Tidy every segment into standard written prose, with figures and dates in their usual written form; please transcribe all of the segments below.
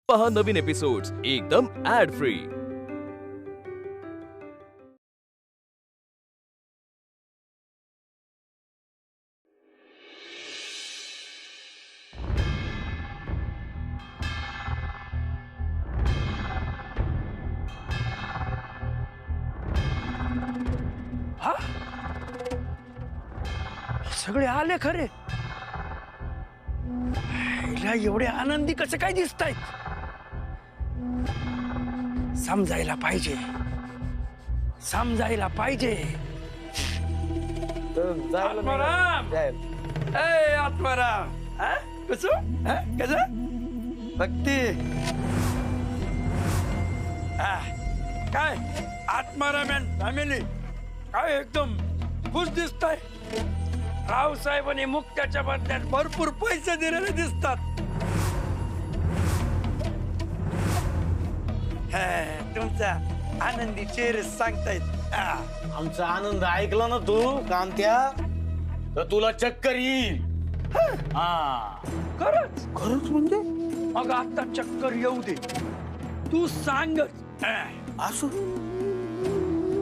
पहा नवीन एपिसोड्स एकदम add free. हा सगळे आले खरे हिला एवढे आनंदी कसे काय दिसतायत समजायला पाहिजे आत्माराम ए आत्माराम कसं भक्ती काय आत्माराम अँड फॅमिली काय एकदम खुश दिसताय रावसाहेबांनी मुक्त्याच्या बदल्यात भरपूर पैसे दिलेले दिसतात तुमचा आनंदी चेहरे सांगतायत आमचा आनंद ऐकला ना तू कांत्या तर तुला चक्कर येईल खरंच म्हणजे मग आता चक्कर येऊ दे तू सांगच असं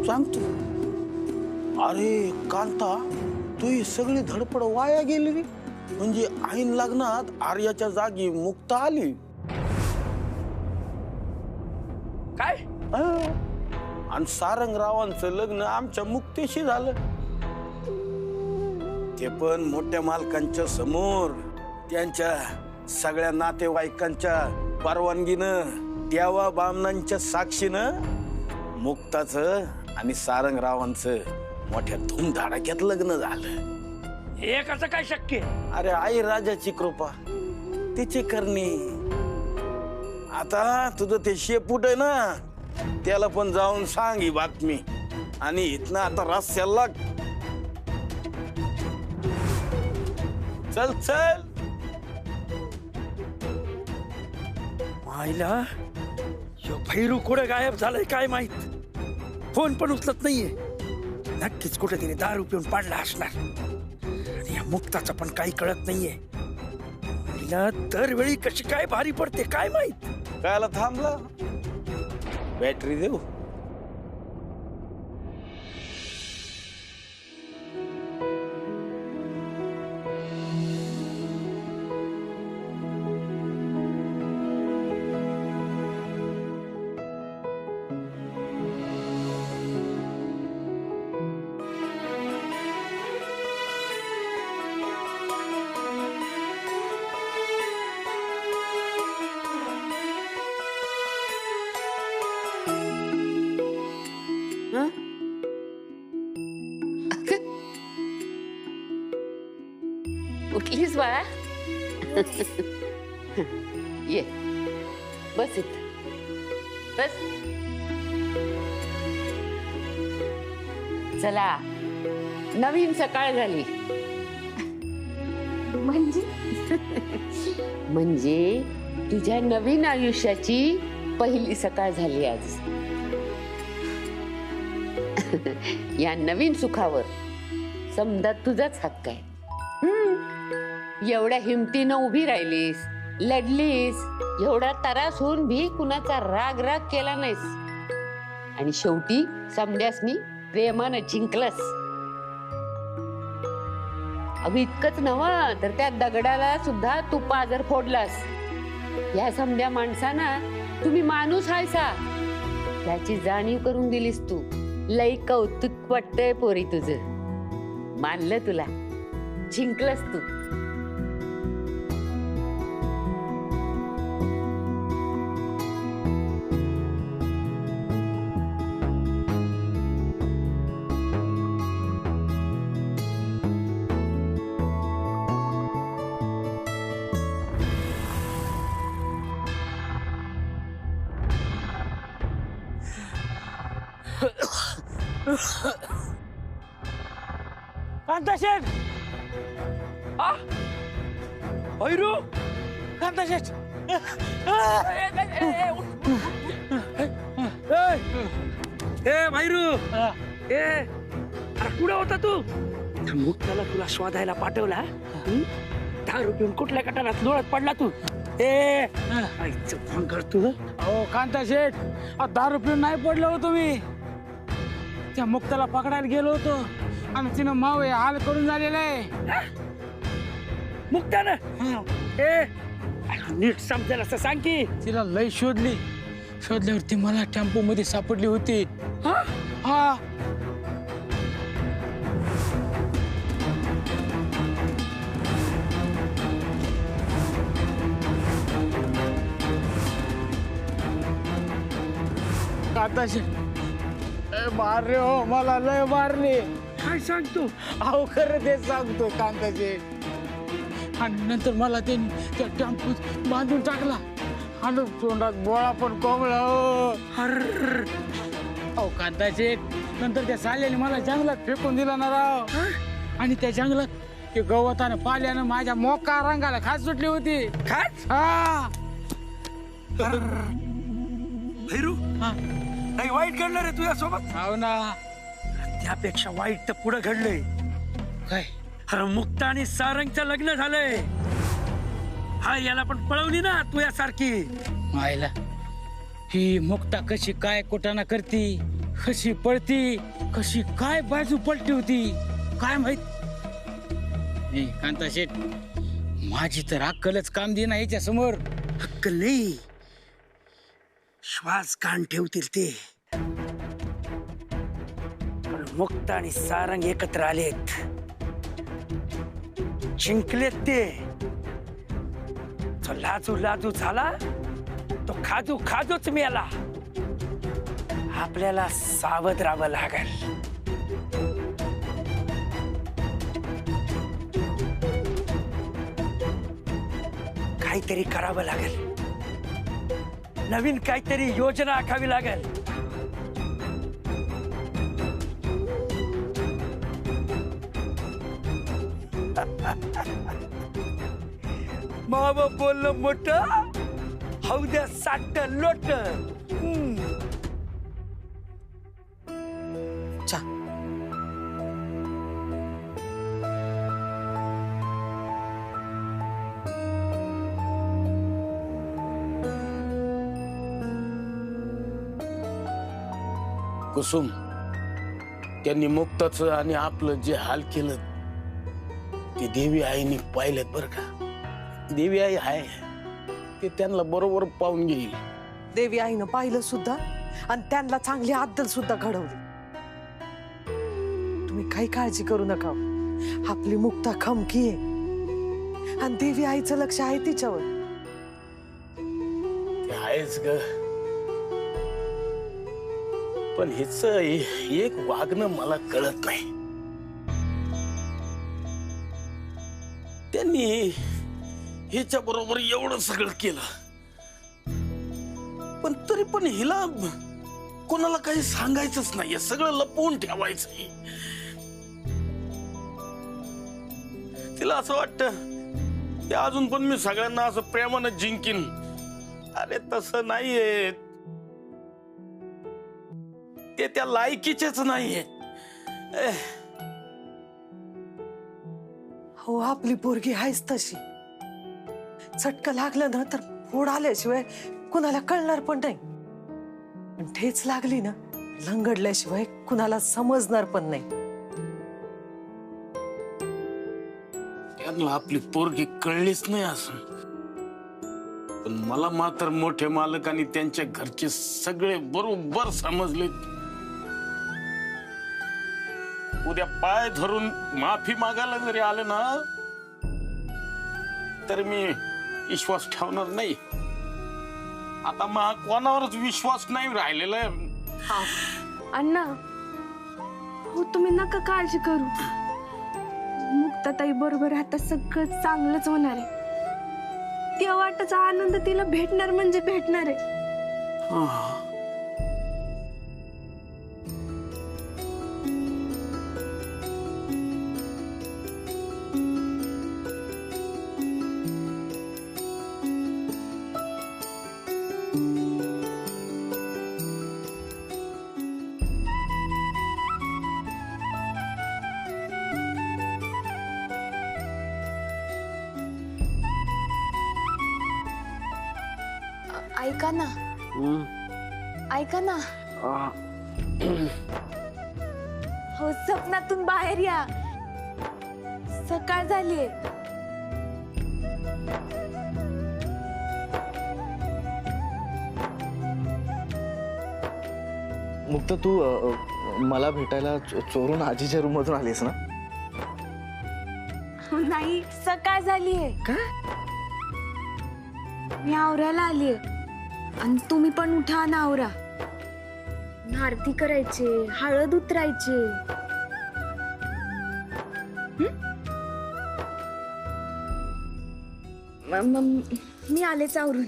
सांगतो अरे कांता तू ही सगळी धडपड वाया गेली रे म्हणजे ऐन लग्नात आर्याच्या जागी मुक्ता आली काय आणि सारंगरावांचं लग्न आमच्या मुक्तेशी झालं ते पण मोठ्या मालकांच्या समोर त्यांच्या सगळ्या नातेवाईकांच्या परवानगीनं देवा बामणांच्या साक्षीनं मुक्ताचं आणि सारंगरावांचं मोठ्या धूमधडाक्यात लग्न झालं हे कसं काय शक्य अरे आई राजाची कृपा तिची करणी आता तुझं ते शेपूट आहे ना त्याला पण जाऊन सांग ही बातमी आणि इथनं आता रस्त्याला लाग चल चल मायला यो भैरू कुठे गायब झालाय काय माहित फोन पण उचलत नाहीये नक्कीच कुठेतरी दारू पिऊन पाडला असणार आणि या मुक्ताचं पण काही कळत नाहीये हिला दरवेळी कशी काय भारी पडते काय माहित कायला थांबला बॅटरी देऊ उठलीस बाळा ये बस इथं बस चला नवीन सकाळ झाली म्हणजे तुझ्या नवीन आयुष्याची पहिली सकाळ झाली आज या नवीन सुखावर समजा तुझाच हक्क आहे एवढ्या हिमतीनं उभी राहिलीस लढलीस एवढा त्रास होऊन भी कुणाचा राग राग केला नाहीस आणि शेवटी समद्यासनी प्रेमानं जिंकलस अगं इतकंच नव्हं तर त्या दगडाला सुद्धा तू पाजर फोडलास या समद्या माणसाना तुम्ही माणूस हायसा त्याची जाणीव करून दिलीस तू लई कौतुक वाटतंय पोरी तुझं मानलं तुला जिंकलस तू कांता शेठ भैरू कांता शेठ भैरू कुठं होता तू मुक्ताला तुला शोधायला पाठवला दारू पिऊन कुठल्या कटारात लोळत पडला तू ए आईचं भंगर तुझं. अहो कांता शेठ, दारू पिऊन नाही पडलो हो तुम्ही. त्या मुक्ताला पकडायला गेलो होतो आणि तिनं मावे हाल करून झालेला आहे. मुक्तानं ए नीट समजेल असं सांग की. तिला लय शोधल्यावर ती मला टेम्पो मध्ये सापडली होती. हा? हा कांता शेठ मारले हो, मला लय मारले. काय सांगतो. अहो खरं ते सांगतो कांता शेठ. आणि नंतर मला त्यांनी त्या टेम्पोत बांधून टाकला आणि तोंडात बोळा पण कोंबला हो. अहो कांता शेठ, नंतर त्या साल्याने मला जंगलात फेकून दिला ना राव. आणि त्या जंगलात ते गवतानं पाल्यानं माझ्या मोका रंगाला खास सुटली होती. खास हा भैरू हा. नाही वाईट घडलं रे तुझ्यासोबत. हो ना. त्यापेक्षा वाईट तर पुढे घडलंय. काय अरे मुक्ता आणि सारंगचं लग्न झालंय. हा याला पण पळवली ना तुझ्यासारखी. मायला ही मुक्ता कशी काय कुटाणा करती, कशी पळती, कशी काय बाजू पलटी होती काय माहित. कांता शेठ, माझी तर अक्कलच काम देना याच्या समोर. अक्कल नाही, श्वास कान ठेवतील ते. पण मुक्ता आणि सारंग एकत्र आलेत, जिंकलेत ते. जो लाजू झाला तो खाजूच मेला. आपल्याला सावध राहावं लागेल. काहीतरी करावं लागेल. नवीन काहीतरी योजना आखावी लागेल. मामा बोललं मोठं हौद्या साठ लोट. कुसुम, त्यांनी मुक्ताचं आणि आपलं जे हाल केलं ते देवी आईने पाहिलेत बर का. देवी आई आहे ते त्यांना बरोबर पाहून घेईल. देवी आईनं पाहिलं सुद्धा आणि त्यांना चांगली अद्दल सुद्धा घडवली. तुम्ही काही काळजी करू नका. आपली मुक्ता खमकी आहे आणि देवी आईचं लक्ष आहे तिच्यावर. ते आहेच ग, पण हेच एक वागणं मला कळत नाही. त्यांनी हिच्या बरोबर एवढं सगळं केलं, पण तरी पण हिला कोणाला काही सांगायचंच नाहीये, सगळं लपवून ठेवायचंय. तिला असं वाटतं ते अजून पण मी सगळ्यांना असं प्रेमानं जिंकीन. अरे तसं नाहीये, ते त्या लायकीचेच नाहीये. हो, आपली पोरगी आहेच तशी. चटका लागलं ना तर फोड आल्याशिवाय कुणाला कळणार पण नाही. पण ठेच लागली ना लंगडल्याशिवाय कुणाला समजणार पण नाही. त्यांना आपली पोरगी कळलीच नाही असं, पण मला मात्र मोठे मालक आणि त्यांच्या घरचे सगळे बरोबर समजले. उद्या पाय धरून माफी मागायला जरी आलं ना तर मी विश्वास ठेवणार नाही. आता मग कोणावरच विश्वास नाही राहिलेला आहे. अण्णा, हो तुम्ही नका काळजी करू. मुक्ताताई बरोबर आता सगळं चांगलंच होणार आहे. त्या वाटाचा आनंद तिला भेटणार म्हणजे भेटणार आहे. ऐका ना ऐका ना हो स्वप्नातून बाहेर या सकाळ झालीये मुक्त तू मला भेटायला चोरून आजीच्या रूम मधून आलीस ना? नाही सकाळ झालीये मी आवरायला आलीये आणि तुम्ही पण उठा ना आवरा आरती करायचे हळद उतरायचे मी आलेच आवरून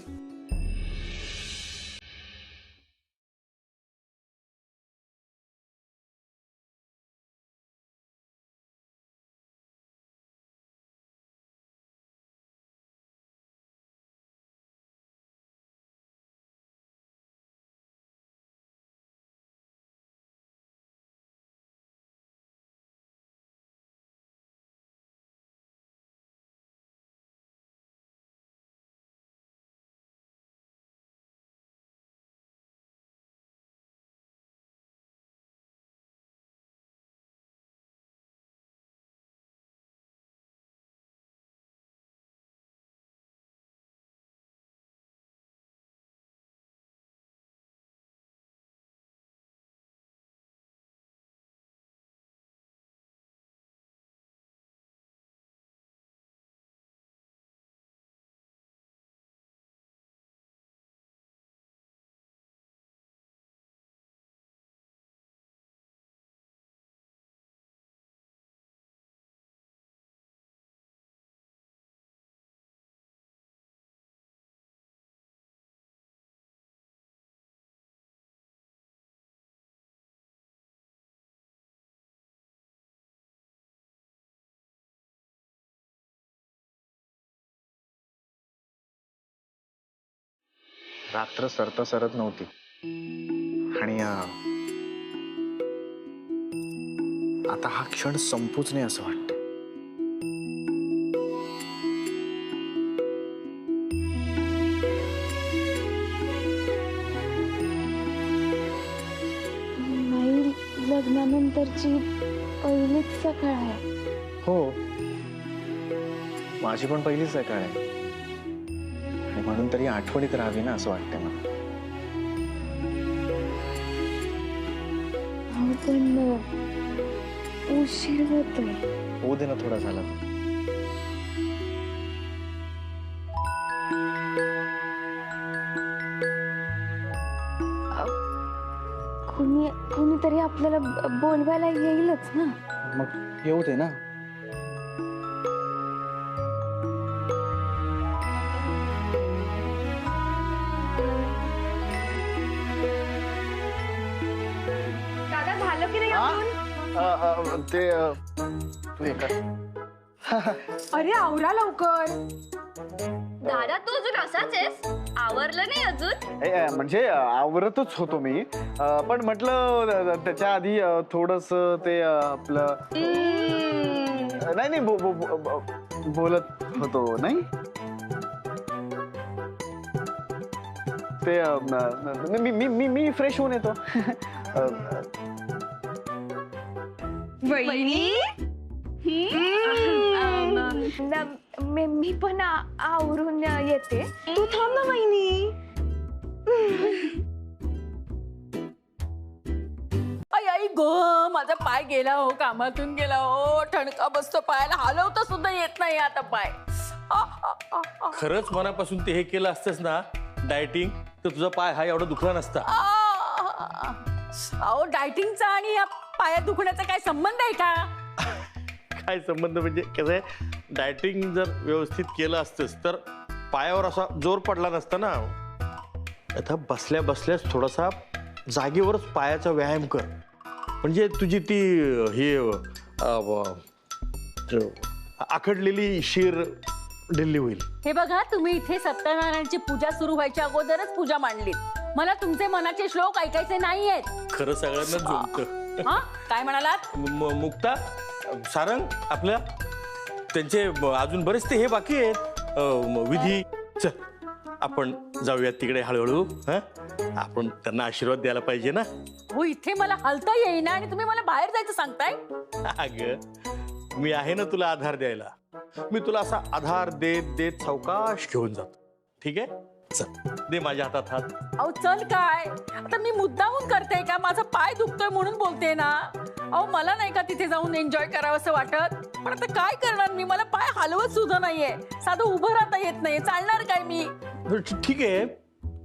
रात्र सरता सरत नव्हती आणि आता हा क्षण संपूच नाही असं वाटतं. नाही लग्नानंतरची पहिलीच सकाळ आहे. हो माझी पण पहिलीच सकाळ आहे आणि म्हणून तरी आठवणीत राहावी ना असं वाटतंय मला. पण उशीर होतोय. होऊ दे ना थोडा झाला. कुणीतरी आपल्याला बोलवायला येईलच ना. मग येऊ दे ना. दादा झालं की नाही आवरून? ते तू हे कर. अरे आवरा लवकर. दादा तू अजून असाच आहेस आवरलं नाही अजून? म्हणजे आवरतच होतो मी पण म्हटलं त्याच्या आधी थोडस ते आपलं नाही बोलत होतो नाही ते मी फ्रेश होऊन येतो. वहिनी मी पण आवरून येते. तू थांब ना वहिनी. आई गो माझा पाय गेला हो कामातून गेला हो ठणका बसतो पायाला हलवता सुद्धा येत नाही आता पाय. खरंच मनापासून ते हे केलं असतंस ना डायटिंग तर तुझा पाय हा एवढा दुखला नसता. अहो डायटिंगचा आणि या पायात दुखण्याचा काय संबंध आहे का? काय संबंध म्हणजे कसं आहे डायटिंग जर व्यवस्थित केलं असतंस तर पायावर असा जोर पडला नसता ना. आता बसल्या बसल्याच थोडासा जागेवरच पायाचा व्यायाम कर म्हणजे तुझी ती ही आखडलेली शीर ढिल्ली होईल. हे बघा तुम्ही इथे सत्यनारायणची पूजा सुरू व्हायच्या अगोदरच पूजा मांडली. मला तुमचे मनाचे श्लोक ऐकायचे नाहीयेत. खरं सगळ्यांना जमतं. हा काय म्हणालात? मुक्ता सारंग आपल्या त्यांचे अजून बरेच ते हे बाकी आहेत विधी. चल आपण जाऊयात तिकडे हळूहळू. हा, आपण त्यांना आशीर्वाद द्यायला पाहिजे ना. हो, इथे मला हलता येईना आणि तुम्ही मला बाहेर जायचं सांगताय. अगं मी आहे ना तुला आधार द्यायला. मी तुला असा आधार देत देत सावकाश घेऊन जातो. ठीक आहे, चल दे माझ्या हातात हात. अहो चल काय, आता मी मुद्दामून करते का? माझा पाय दुखतोय म्हणून बोलते ना. अहो मला नाही का तिथे जाऊन एन्जॉय करावं असं वाटत, पण आता काय करणार मी? मला पाय हलवत सुद्धा नाहीये, साधं उभं राहता येत नाहीये, चालणार काय मी? ठीक आहे,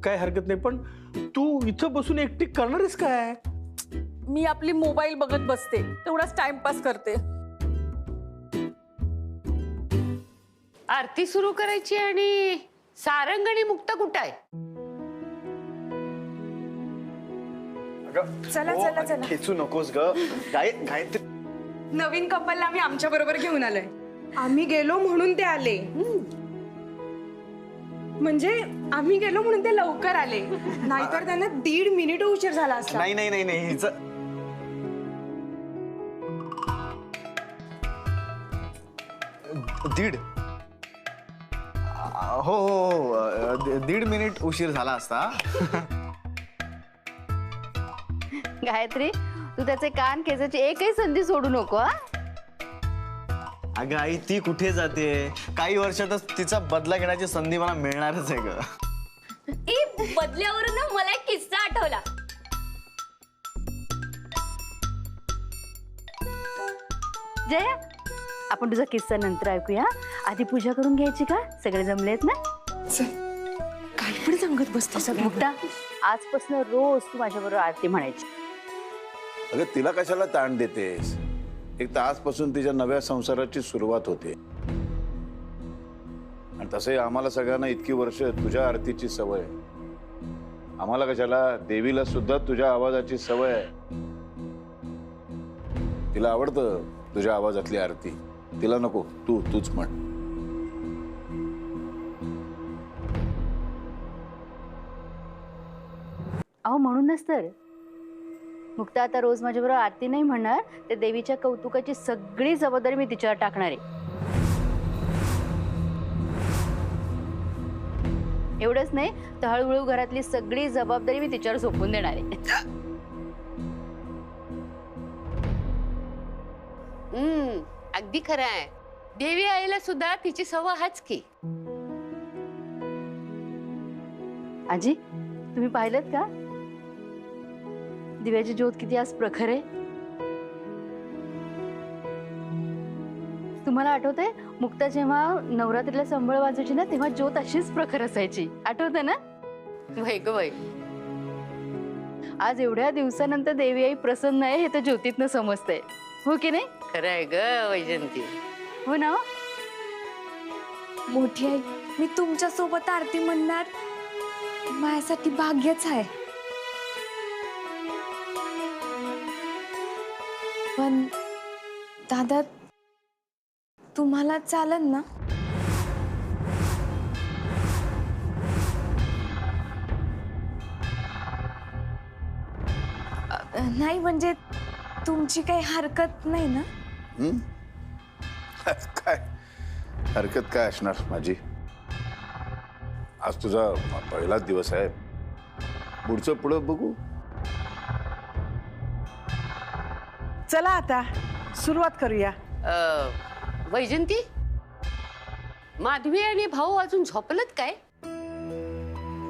काय हरकत नाही, पण तू इथं बसून एकटी करणारच काय? मी आपली मोबाईल बघत बसते, तेवढाच टाइमपास करते. आरती सुरू करायची आणि सारंग आणि मुक्ता कुठं आहे? चला चला चला. खेचू नकोस ग. गायत्री नवीन कपलला आम्ही आमच्या बरोबर घेऊन आलोय. आम्ही गेलो म्हणून ते आले. म्हणजे आम्ही गेलो म्हणून ते लवकर आले, नाहीतर त्यांना 1.5 मिनिट उशीर झाला असता. नाही नाही नाही नाही हिचं दीड हो हो 1.5 मिनिट उशीर झाला असता. गायत्री, तू त्याचे कान खेचायची एकही संधी सोडू नको. अगं आई, ती कुठे जाते? काही वर्षातच तिचा बदला घेण्याची संधी मला मिळणारच आहे ग. बदल्यावरून ना मला एक किस्सा आठवला. जया, आपण तुझा किस्सा नंतर ऐकूया. आधी पूजा करून घ्यायची का? सगळे जमलेत ना? काय पण सांगत बसते सगळं. मुक्ता, आजपासून रोज तू माझ्याबरोबर आरती म्हणायची. अगं तिला कशाला ताण देतेस? एक तर आजपासून तिच्या नव्या संसाराची सुरुवात होते, आणि तसंही आम्हाला सगळ्यांना इतकी वर्ष तुझ्या आरतीची सवय आहे. आम्हाला कशाला, देवीला सुद्धा तुझ्या आवाजाची सवय आहे. तिला आवडतं तुझ्या आवाजातली आरती. तिला नको, तूच म्हण. अहो म्हणूनच तर मुक्ता आता रोज माझ्याबरोबर आरती नाही म्हणणार, ते देवीच्या कौतुकाची सगळी जबाबदारी मी तिच्यावर टाकणार आहे. एवढंच नाही तर हळूहळू घरातली सगळी जबाबदारी मी तिच्यावर सोपवून देणार आहे. अगदी खरं आहे. देवी आईला सुद्धा तिची सवय हाच की. आजी, तुम्ही पाहिलत का दिव्याची ज्योत किती आज प्रखर आहे? तुम्हाला आठवतंय मुक्ता जेव्हा नवरात्रीला संबळ वाजायची ना, तेव्हा ज्योत अशीच प्रखर असायची, आठवतं ना? वै ग वै. आज एवढ्या दिवसानंतर देवी आई प्रसन्न आहे हे तर ज्योतीतनं समजतंय, हो की नाही? खरं आहे ग वैजंती. हो ना. मोठी आई, मी तुमच्या सोबत आरती म्हणणार माझ्यासाठी भाग्यच आहे. पण दादा, तुम्हाला चालेल ना? नाही म्हणजे तुमची काही हरकत नाही ना? काय हरकत काय असणार माझी? आज तुझा पहिलाच दिवस आहे, पुढचं पुढं बघू. चला आता सुरुवात करूया. वैजंती, माधवी आणि भाऊ अजून झोपलत काय?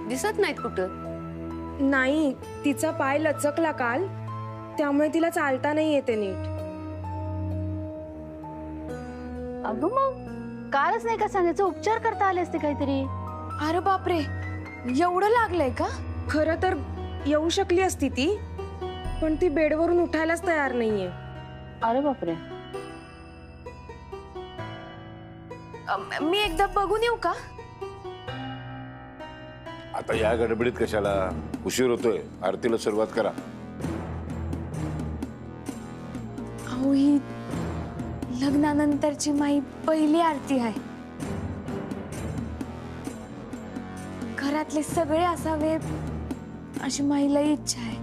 दिसत नाहीत कुठं. नाही, तिचा पाय लचकला काल, त्यामुळे तिला चालता नाही येते नीट. अगं मग कालच नाही का सांगायचं, उपचार करता आले असते काहीतरी. अरे बापरे, एवढं लागलंय का? खरं तर येऊ शकली असती ती, पण ती बेडवरून उठायलाच तयार नाहीये. अरे बापरे. मी एकदा बघून येऊ का? आता या गडबडीत कशाला? उशीर होतोय, आरतीला सुरुवात करा. अहो, ही लग्नानंतरची माझी पहिली आरती आहे. घरातले सगळे असावे अशी माझी लई इच्छा आहे.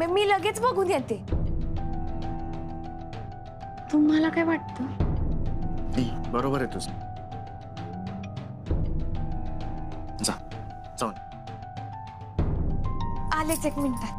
मी लगेच बघून येते. तुम्हाला काय वाटतं? बरोबर आहे तुझं. जा जाऊन आलेच एक मिनिटात.